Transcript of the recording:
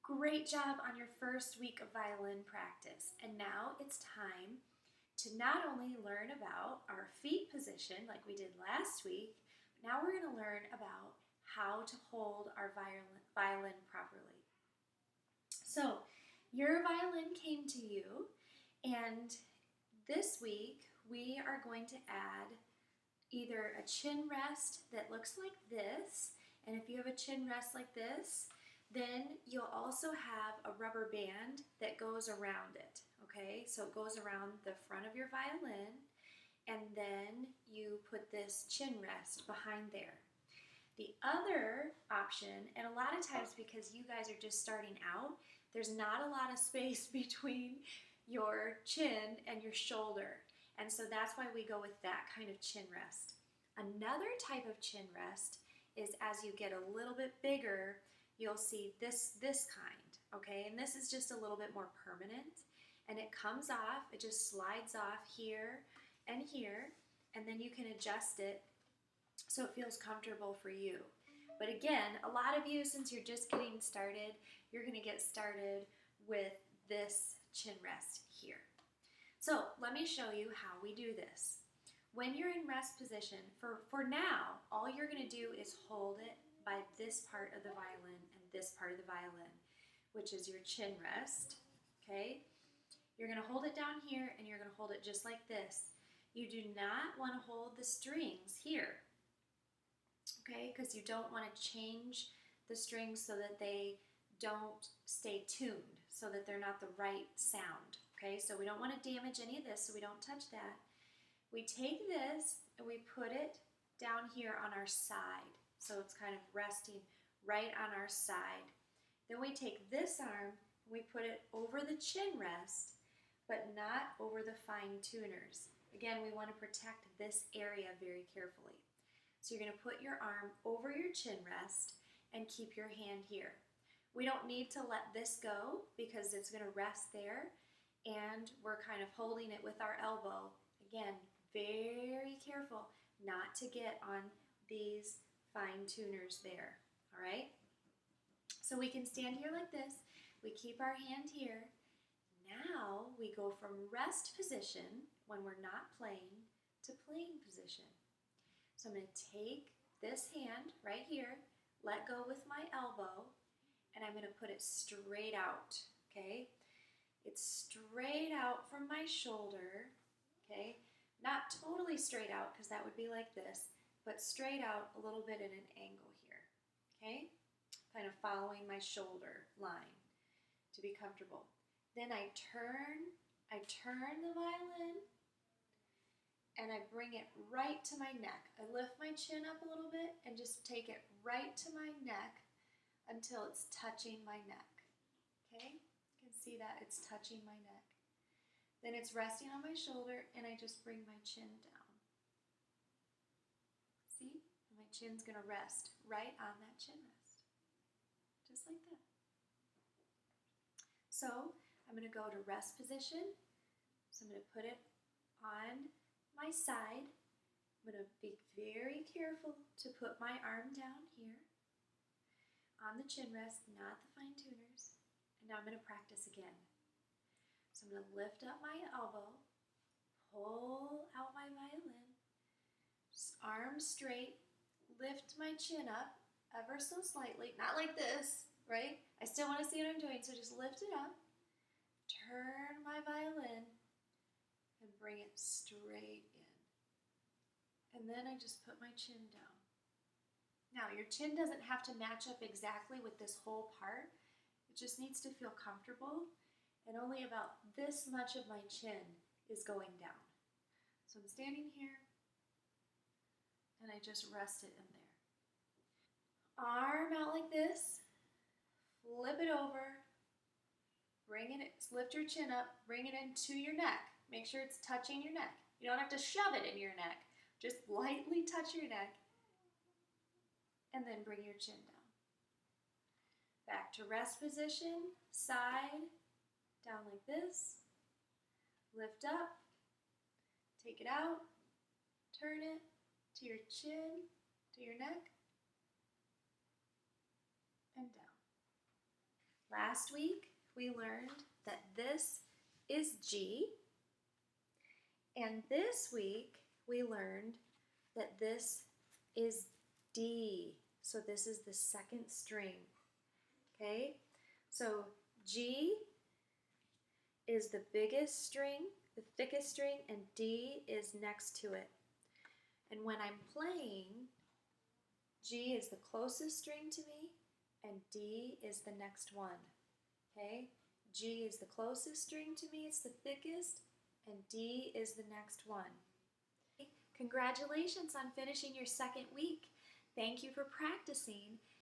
Great job on your first week of violin practice. And now it's time to not only learn about our feet position like we did last week, but now we're going to learn about how to hold our violin properly. So your violin came to you, and this week we are going to add either a chin rest that looks like this, and if you have a chin rest like this, then you'll also have a rubber band that goes around it, okay? So it goes around the front of your violin, and then you put this chin rest behind there. The other option, and a lot of times because you guys are just starting out, there's not a lot of space between your chin and your shoulder, and so that's why we go with that kind of chin rest. Another type of chin rest is as you get a little bit bigger, you'll see this kind, okay? And this is just a little bit more permanent, and it comes off, it just slides off here and here, and then you can adjust it so it feels comfortable for you. But again, a lot of you, since you're just getting started, you're gonna get started with this chin rest here. So let me show you how we do this. When you're in rest position, for now, all you're gonna do is hold it by this part of the violin and this part of the violin, which is your chin rest, okay? You're gonna hold it down here, and you're gonna hold it just like this. You do not wanna hold the strings here, okay? Because you don't wanna change the strings so that they don't stay tuned, so that they're not the right sound, okay? So we don't wanna damage any of this, so we don't touch that. We take this and we put it down here on our side. So it's kind of resting right on our side. Then we take this arm and we put it over the chin rest, but not over the fine tuners. Again, we want to protect this area very carefully. So you're going to put your arm over your chin rest and keep your hand here. We don't need to let this go because it's going to rest there, and we're kind of holding it with our elbow. Again, very careful not to get on these fine tuners there, all right? So we can stand here like this. We keep our hand here. Now we go from rest position when we're not playing to playing position. So I'm going to take this hand right here, let go with my elbow, and I'm going to put it straight out, okay? It's straight out from my shoulder, okay? Not totally straight out, because that would be like this, but straight out a little bit at an angle here, okay? Kind of following my shoulder line to be comfortable. Then I turn the violin, and I bring it right to my neck. I lift my chin up a little bit and just take it right to my neck until it's touching my neck, okay? You can see that it's touching my neck. Then it's resting on my shoulder, and I just bring my chin down. See? My chin's going to rest right on that chin rest. Just like that. So I'm going to go to rest position. So I'm going to put it on my side. I'm going to be very careful to put my arm down here on the chin rest, not the fine tuners. And now I'm going to practice again. So I'm going to lift up my elbow, pull out my violin, arms straight, lift my chin up ever so slightly, not like this, right? I still want to see what I'm doing, so just lift it up, turn my violin, and bring it straight in. And then I just put my chin down. Now, your chin doesn't have to match up exactly with this whole part. It just needs to feel comfortable, and only about this much of my chin is going down. So I'm standing here, and I just rest it in there. Arm out like this, flip it over, lift your chin up, bring it into your neck. Make sure it's touching your neck. You don't have to shove it in your neck. Just lightly touch your neck, and then bring your chin down. Back to rest position, side, down like this, lift up, take it out, turn it to your chin, to your neck, and down. Last week we learned that this is G, and this week we learned that this is D. So this is the second string. Okay? So G is the biggest string, the thickest string, and D is next to it. And when I'm playing, G is the closest string to me, and D is the next one. Okay? G is the closest string to me, it's the thickest, and D is the next one. Congratulations on finishing your second week. Thank you for practicing.